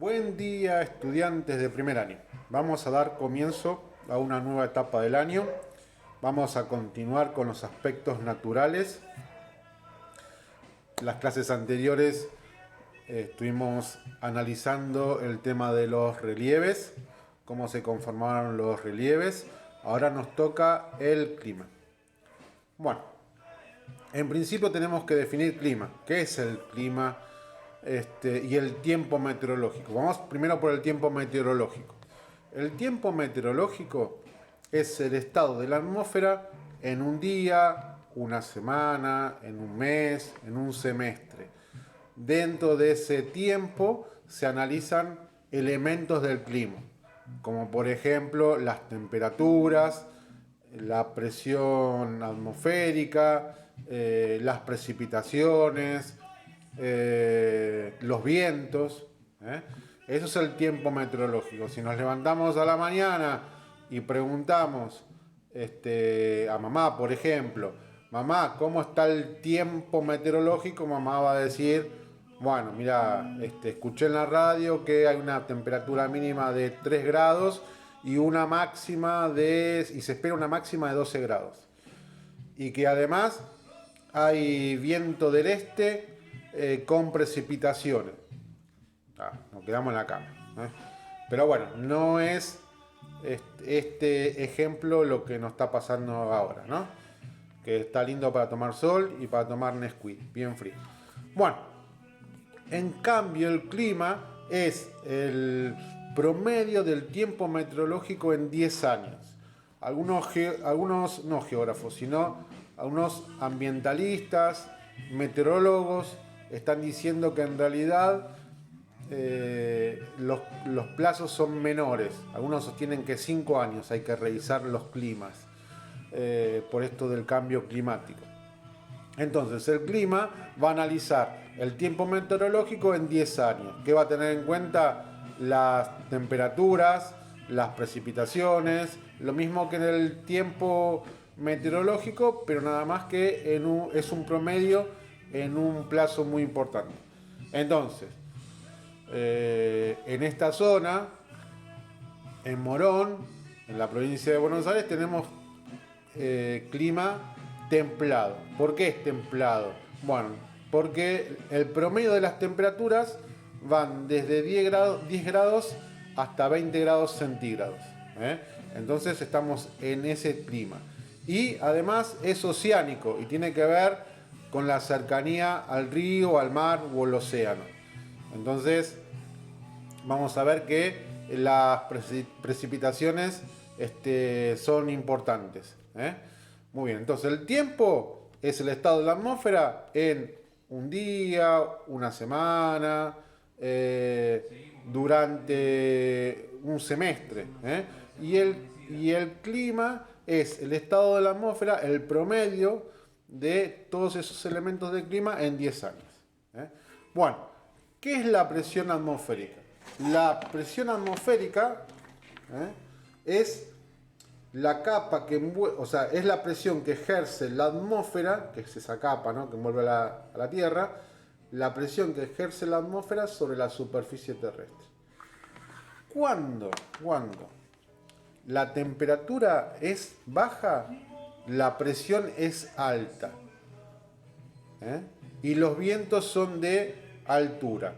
Buen día, estudiantes de primer año. Vamos a dar comienzo a una nueva etapa del año. Vamos a continuar con los aspectos naturales. Las clases anteriores estuvimos analizando el tema de los relieves, cómo se conformaron los relieves. Ahora nos toca el clima. Bueno, en principio tenemos que definir clima. ¿Qué es el clima? Y el tiempo meteorológico. Vamos primero por el tiempo meteorológico. El tiempo meteorológico es el estado de la atmósfera en un día, una semana, en un mes, en un semestre. Dentro de ese tiempo se analizan elementos del clima, como por ejemplo las temperaturas, la presión atmosférica, las precipitaciones, los vientos. Eso es el tiempo meteorológico. Si nos levantamos a la mañana y preguntamos a mamá, por ejemplo, mamá, ¿cómo está el tiempo meteorológico? Mamá va a decir, bueno, mira, escuché en la radio que hay una temperatura mínima de 3 grados y una máxima y se espera una máxima de 12 grados. Y que además hay viento del este con precipitaciones. Nos quedamos en la cama. Pero bueno, no es este ejemplo lo que nos está pasando ahora, ¿no? Que está lindo para tomar sol y para tomar Nesquik, bien frío. Bueno, en cambio el clima es el promedio del tiempo meteorológico en 10 años. Algunos no geógrafos, sino algunos ambientalistas, meteorólogos, están diciendo que en realidad los plazos son menores. Algunos sostienen que 5 años hay que revisar los climas por esto del cambio climático. Entonces el clima va a analizar el tiempo meteorológico en 10 años, que va a tener en cuenta las temperaturas, las precipitaciones, lo mismo que en el tiempo meteorológico, pero nada más que es un promedio en un plazo muy importante. Entonces, en esta zona, en Morón, en la provincia de Buenos Aires, tenemos clima templado. ¿Por qué es templado? Bueno, porque el promedio de las temperaturas van desde 10 grados hasta 20 grados centígrados. Entonces estamos en ese clima. Y además es oceánico y tiene que ver con la cercanía al río, al mar o al océano. Entonces vamos a ver que las precipitaciones son importantes. Muy bien, entonces el tiempo es el estado de la atmósfera en un día, una semana, durante un semestre. Y el clima es el estado de la atmósfera, el promedio de todos esos elementos del clima en 10 años. Bueno, ¿qué es la presión atmosférica? La presión atmosférica es la capa que envuelve, o sea, es la presión que ejerce la atmósfera, que es esa capa, ¿no?, que envuelve a la Tierra, la presión que ejerce la atmósfera sobre la superficie terrestre. ¿Cuándo la temperatura es baja, la presión es alta? Y los vientos son de altura.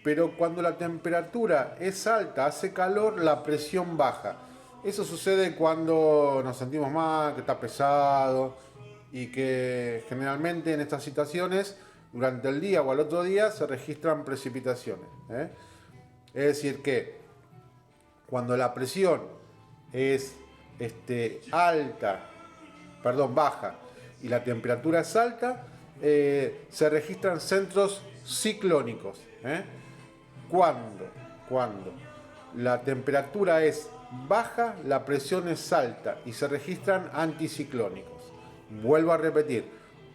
Pero cuando la temperatura es alta, hace calor, la presión baja. Eso sucede cuando nos sentimos mal, que está pesado y que generalmente en estas situaciones durante el día o al otro día se registran precipitaciones. Es decir que cuando la presión es baja y la temperatura es alta, se registran centros ciclónicos. Cuando la temperatura es baja, la presión es alta y se registran anticiclónicos. Vuelvo a repetir,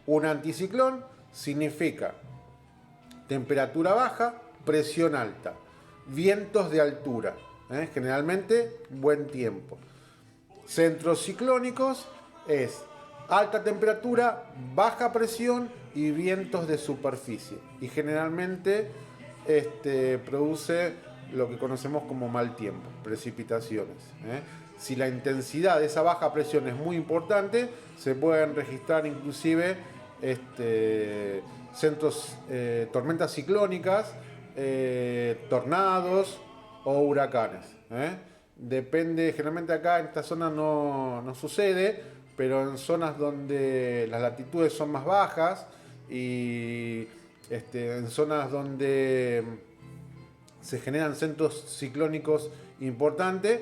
un anticiclón significa temperatura baja, presión alta, vientos de altura, generalmente buen tiempo. Centros ciclónicos es alta temperatura, baja presión y vientos de superficie. Y generalmente produce lo que conocemos como mal tiempo, precipitaciones. Si la intensidad de esa baja presión es muy importante, se pueden registrar inclusive tormentas ciclónicas, tornados o huracanes. Depende, generalmente acá en esta zona no sucede, pero en zonas donde las latitudes son más bajas y en zonas donde se generan centros ciclónicos importantes,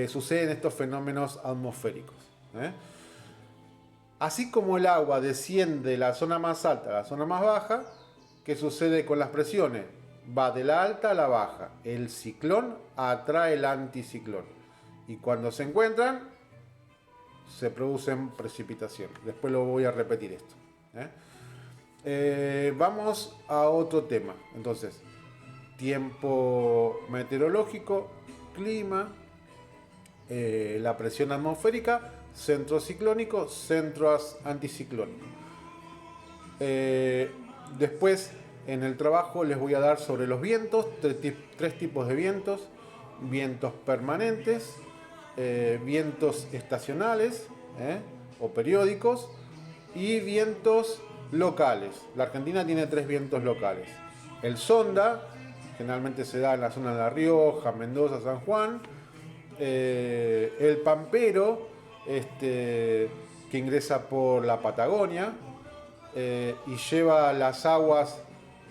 suceden estos fenómenos atmosféricos. Así como el agua desciende de la zona más alta a la zona más baja, ¿qué sucede con las presiones? Va de la alta a la baja. El ciclón atrae el anticiclón. Y cuando se encuentran, se producen precipitaciones. Después lo voy a repetir esto. Vamos a otro tema. Entonces, tiempo meteorológico, clima, la presión atmosférica, centro ciclónico, centro anticiclónico. Después, en el trabajo les voy a dar sobre los vientos, tres tipos de vientos: vientos permanentes, vientos estacionales o periódicos y vientos locales. La Argentina tiene 3 vientos locales: el sonda, generalmente se da en la zona de La Rioja, Mendoza, San Juan; el pampero, que ingresa por la Patagonia y lleva las aguas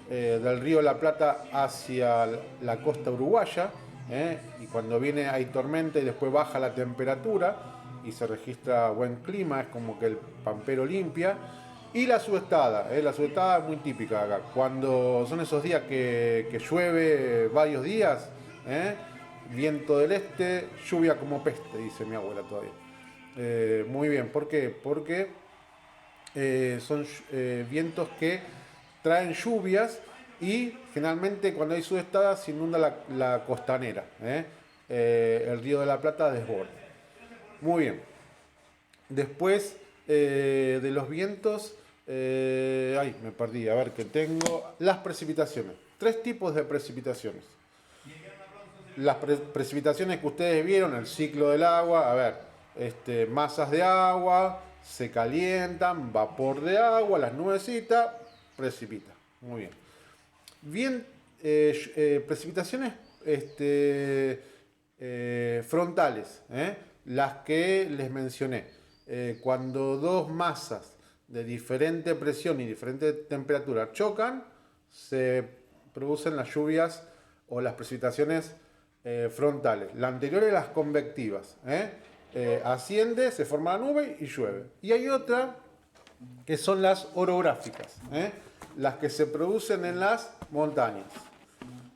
del río La Plata hacia la costa uruguaya, y cuando viene hay tormenta y después baja la temperatura y se registra buen clima, es como que el pampero limpia. Y la subestada es muy típica acá, cuando son esos días que llueve varios días, viento del este, lluvia como peste, dice mi abuela todavía. Muy bien, ¿por qué? Porque son vientos que traen lluvias y generalmente cuando hay sudestada se inunda la costanera. El río de la Plata desborda. Muy bien. Después de los vientos, me perdí, a ver qué tengo. Las precipitaciones. 3 tipos de precipitaciones. Las precipitaciones que ustedes vieron, el ciclo del agua, a ver, masas de agua, se calientan, vapor de agua, las nubecitas, precipita. Muy bien. Precipitaciones frontales, las que les mencioné. Cuando dos masas de diferente presión y diferente temperatura chocan, se producen las lluvias o las precipitaciones frontales. La anterior es las convectivas. Asciende, se forma la nube y llueve. Y hay otra que son las orográficas, las que se producen en las montañas.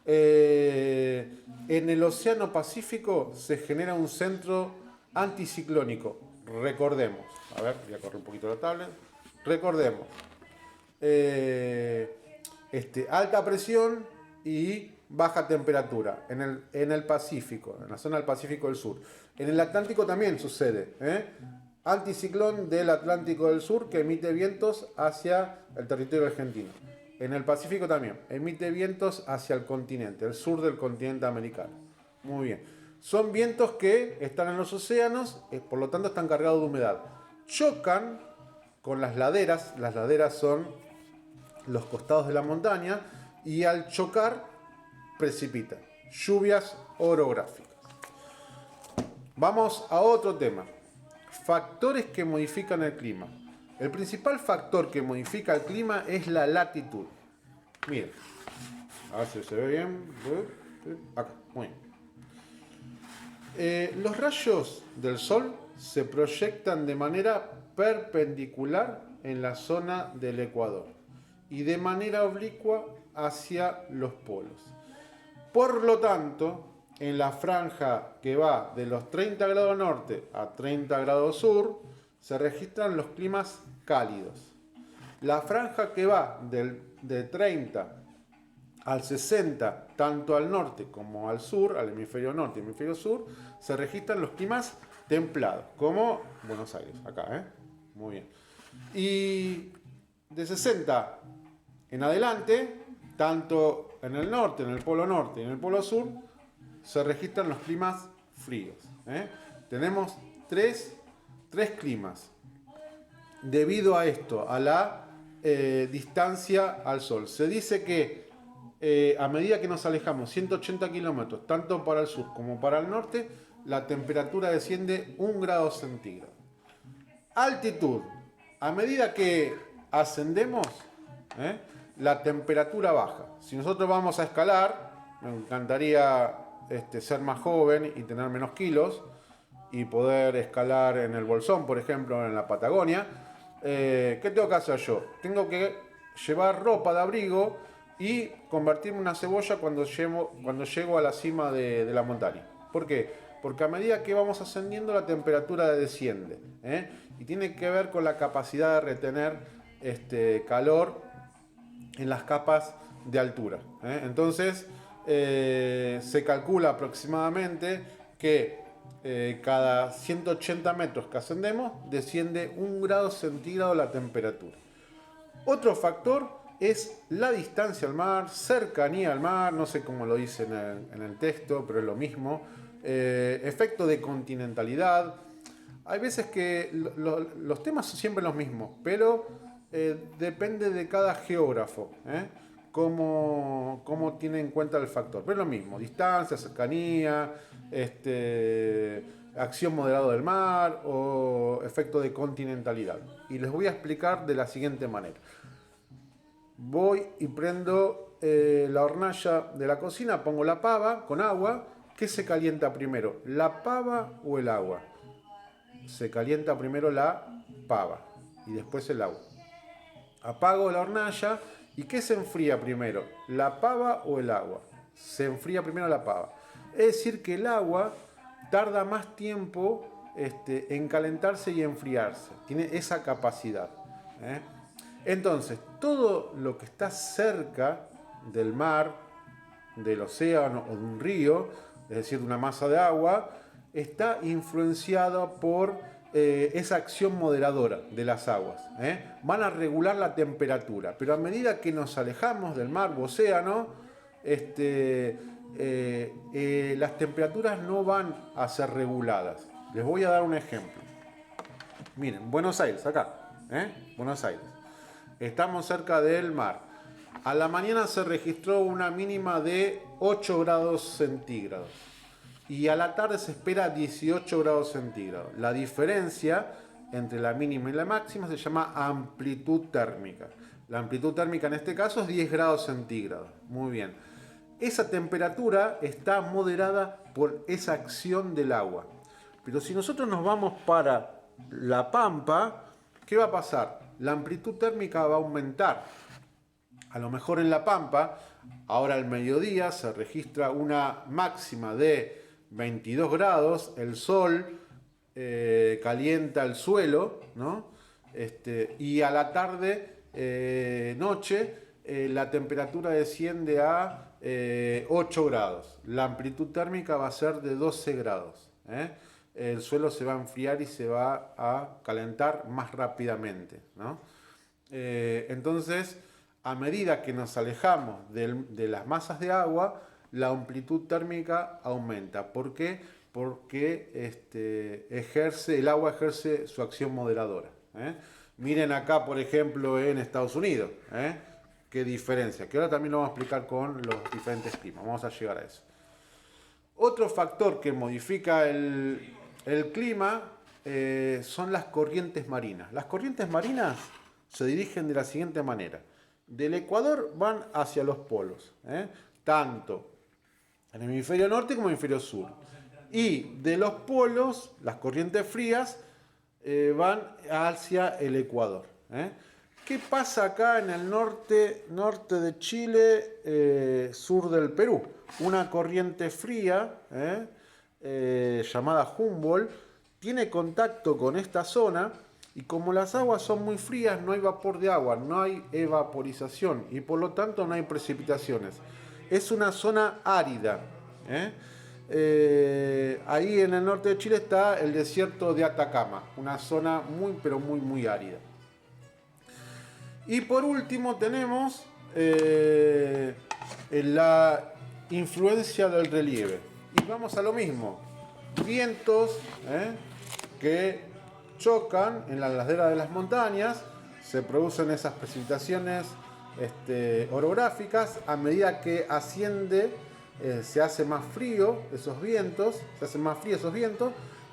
En el Océano Pacífico se genera un centro anticiclónico. Recordemos, a ver, voy a correr un poquito la tablet. Recordemos, alta presión y baja temperatura en el Pacífico, en la zona del Pacífico del Sur. En el Atlántico también sucede, anticiclón del Atlántico del Sur que emite vientos hacia el territorio argentino. En el Pacífico también emite vientos hacia el continente, el sur del continente americano. Muy bien. Son vientos que están en los océanos, por lo tanto están cargados de humedad. Chocan con las laderas son los costados de la montaña, y al chocar precipitan. Lluvias orográficas. Vamos a otro tema. Factores que modifican el clima. El principal factor que modifica el clima es la latitud. Miren, a ver si se ve bien. Acá, muy bien. Los rayos del sol se proyectan de manera perpendicular en la zona del ecuador y de manera oblicua hacia los polos. Por lo tanto, en la franja que va de los 30 grados norte a 30 grados sur, se registran los climas cálidos. La franja que va de 30 al 60, tanto al norte como al sur, al hemisferio norte y hemisferio sur, se registran los climas templados, como Buenos Aires, acá, Muy bien. Y de 60 en adelante tanto en el norte, en el polo norte y en el polo sur, se registran los climas fríos. Tenemos tres climas. Debido a esto, a la distancia al Sol. Se dice que a medida que nos alejamos 180 kilómetros, tanto para el sur como para el norte, la temperatura desciende 1 grado centígrado. Altitud. A medida que ascendemos, la temperatura baja. Si nosotros vamos a escalar, me encantaría ser más joven y tener menos kilos y poder escalar en el Bolsón, por ejemplo, en la Patagonia. ¿Qué tengo que hacer yo? Tengo que llevar ropa de abrigo y convertirme en una cebolla cuando llego a la cima de la montaña. ¿Por qué? Porque a medida que vamos ascendiendo la temperatura desciende, y tiene que ver con la capacidad de retener calor en las capas de altura. Entonces se calcula aproximadamente que cada 180 metros que ascendemos desciende 1 grado centígrado la temperatura. Otro factor es la distancia al mar, cercanía al mar, no sé cómo lo dice en el texto, pero es lo mismo. Efecto de continentalidad. Hay veces que los temas son siempre los mismos, pero depende de cada geógrafo, cómo tiene en cuenta el factor. Pero es lo mismo, distancia, cercanía, acción moderada del mar o efecto de continentalidad. Y les voy a explicar de la siguiente manera. Voy y prendo la hornalla de la cocina, pongo la pava con agua. ¿Qué se calienta primero, la pava o el agua? Se calienta primero la pava y después el agua. Apago la hornalla y ¿qué se enfría primero, la pava o el agua? Se enfría primero la pava. Es decir que el agua tarda más tiempo en calentarse y enfriarse. Tiene esa capacidad. Entonces, todo lo que está cerca del mar, del océano o de un río, es decir, de una masa de agua, está influenciada por esa acción moderadora de las aguas. Van a regular la temperatura, pero a medida que nos alejamos del mar o océano, las temperaturas no van a ser reguladas. Les voy a dar un ejemplo. Miren, Buenos Aires, acá, Buenos Aires. Estamos cerca del mar. A la mañana se registró una mínima de 8 grados centígrados y a la tarde se espera 18 grados centígrados. La diferencia entre la mínima y la máxima se llama amplitud térmica. La amplitud térmica en este caso es 10 grados centígrados. Muy bien. Esa temperatura está moderada por esa acción del agua. Pero si nosotros nos vamos para la Pampa, ¿qué va a pasar? La amplitud térmica va a aumentar. A lo mejor en La Pampa, ahora al mediodía se registra una máxima de 22 grados, el sol calienta el suelo, ¿no? Y a la tarde, noche, la temperatura desciende a 8 grados. La amplitud térmica va a ser de 12 grados. El suelo se va a enfriar y se va a calentar más rápidamente, ¿no? Entonces, a medida que nos alejamos de las masas de agua, la amplitud térmica aumenta. ¿Por qué? Porque el agua ejerce su acción moderadora. Miren acá, por ejemplo, en Estados Unidos. Qué diferencia. Que ahora también lo vamos a explicar con los diferentes climas. Vamos a llegar a eso. Otro factor que modifica el clima son las corrientes marinas. Las corrientes marinas se dirigen de la siguiente manera. Del Ecuador van hacia los polos, tanto en el hemisferio norte como en el hemisferio sur. Y de los polos, las corrientes frías van hacia el Ecuador. ¿Qué pasa acá en el norte de Chile, sur del Perú? Una corriente fría llamada Humboldt tiene contacto con esta zona. Y como las aguas son muy frías, no hay vapor de agua, no hay evaporización y por lo tanto no hay precipitaciones. Es una zona árida. Ahí en el norte de Chile está el desierto de Atacama, una zona muy pero muy árida. Y por último tenemos la influencia del relieve. Y vamos a lo mismo. Vientos que chocan en la ladera de las montañas, se producen esas precipitaciones orográficas. A medida que asciende, se hace más frío esos vientos,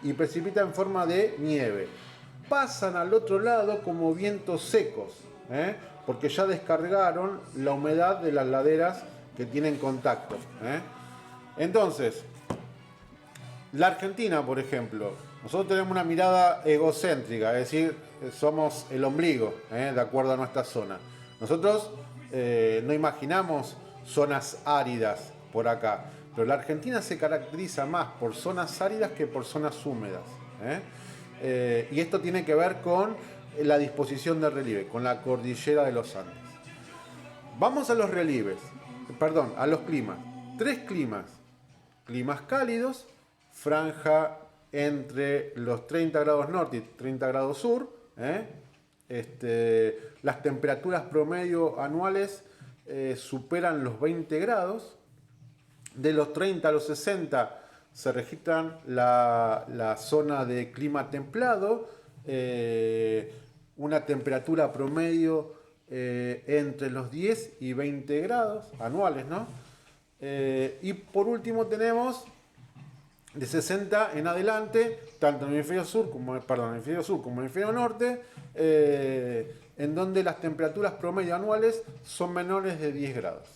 y precipita en forma de nieve. Pasan al otro lado como vientos secos, porque ya descargaron la humedad de las laderas que tienen contacto. Entonces, la Argentina, por ejemplo, nosotros tenemos una mirada egocéntrica, es decir, somos el ombligo, de acuerdo a nuestra zona. Nosotros no imaginamos zonas áridas por acá, pero la Argentina se caracteriza más por zonas áridas que por zonas húmedas. Y esto tiene que ver con la disposición del relieve, con la cordillera de los Andes. Vamos a los relieves, a los climas. 3 climas. Climas cálidos, franja entre los 30 grados norte y 30 grados sur. Las temperaturas promedio anuales superan los 20 grados. De los 30 a los 60 se registran la zona de clima templado, una temperatura promedio entre los 10 y 20 grados anuales, ¿no? Y por último tenemos de 60 en adelante, tanto en el hemisferio sur como en el hemisferio norte, en donde las temperaturas promedio anuales son menores de 10 grados.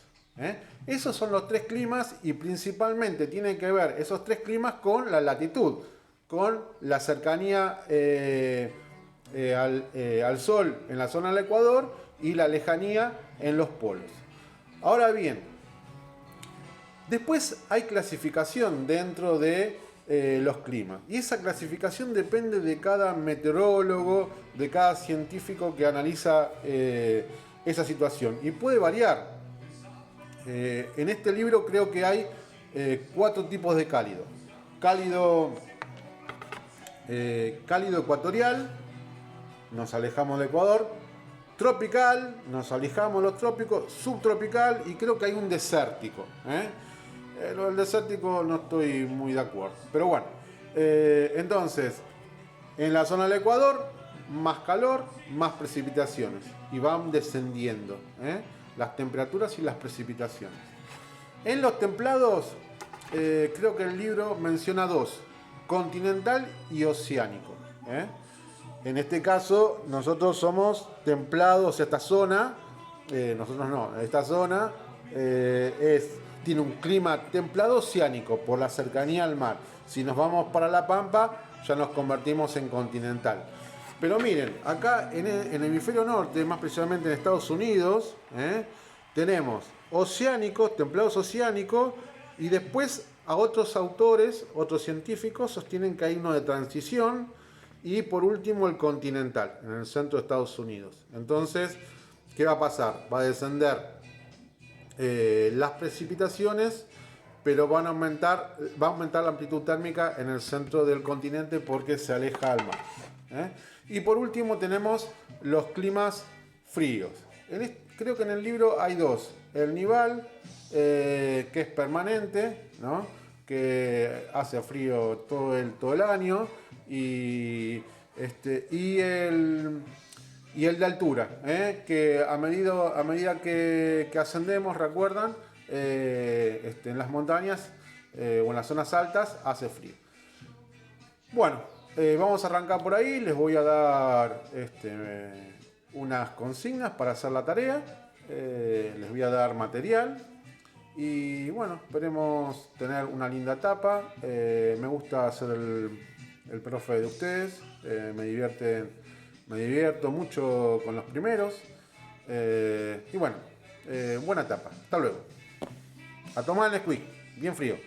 Esos son los 3 climas y principalmente tienen que ver esos 3 climas con la latitud, con la cercanía al sol en la zona del Ecuador y la lejanía en los polos. Ahora bien, después hay clasificación dentro de los climas y esa clasificación depende de cada meteorólogo, de cada científico que analiza esa situación y puede variar. En este libro creo que hay 4 tipos de cálido. Cálido ecuatorial, nos alejamos del Ecuador. Tropical, nos alejamos de los trópicos. Subtropical y creo que hay un desértico. Lo del desértico no estoy muy de acuerdo. Pero bueno, entonces, en la zona del Ecuador, más calor, más precipitaciones. Y van descendiendo las temperaturas y las precipitaciones. En los templados, creo que el libro menciona 2, continental y oceánico. En este caso, nosotros somos templados, esta zona, esta zona tiene un clima templado oceánico por la cercanía al mar. Si nos vamos para La Pampa, ya nos convertimos en continental. Pero miren, acá en el hemisferio norte, más precisamente en Estados Unidos, tenemos oceánicos, templados oceánicos, y después a otros autores, otros científicos, sostienen que hay uno de transición, y por último el continental, en el centro de Estados Unidos. Entonces, ¿qué va a pasar? Va a descender las precipitaciones, pero va a aumentar la amplitud térmica en el centro del continente porque se aleja al mar. Y por último tenemos los climas fríos. Creo que en el libro hay 2. El nival, que es permanente, ¿no? Que hace frío todo el año, y el de altura, que a medida que ascendemos, recuerdan, en las montañas o en las zonas altas hace frío. Bueno, vamos a arrancar por ahí. Les voy a dar unas consignas para hacer la tarea. Les voy a dar material. Y bueno, esperemos tener una linda etapa. Me gusta ser el profe de ustedes. Me divierto mucho con los primeros. Y bueno, buena etapa. Hasta luego. A tomar el Nesquik, bien frío.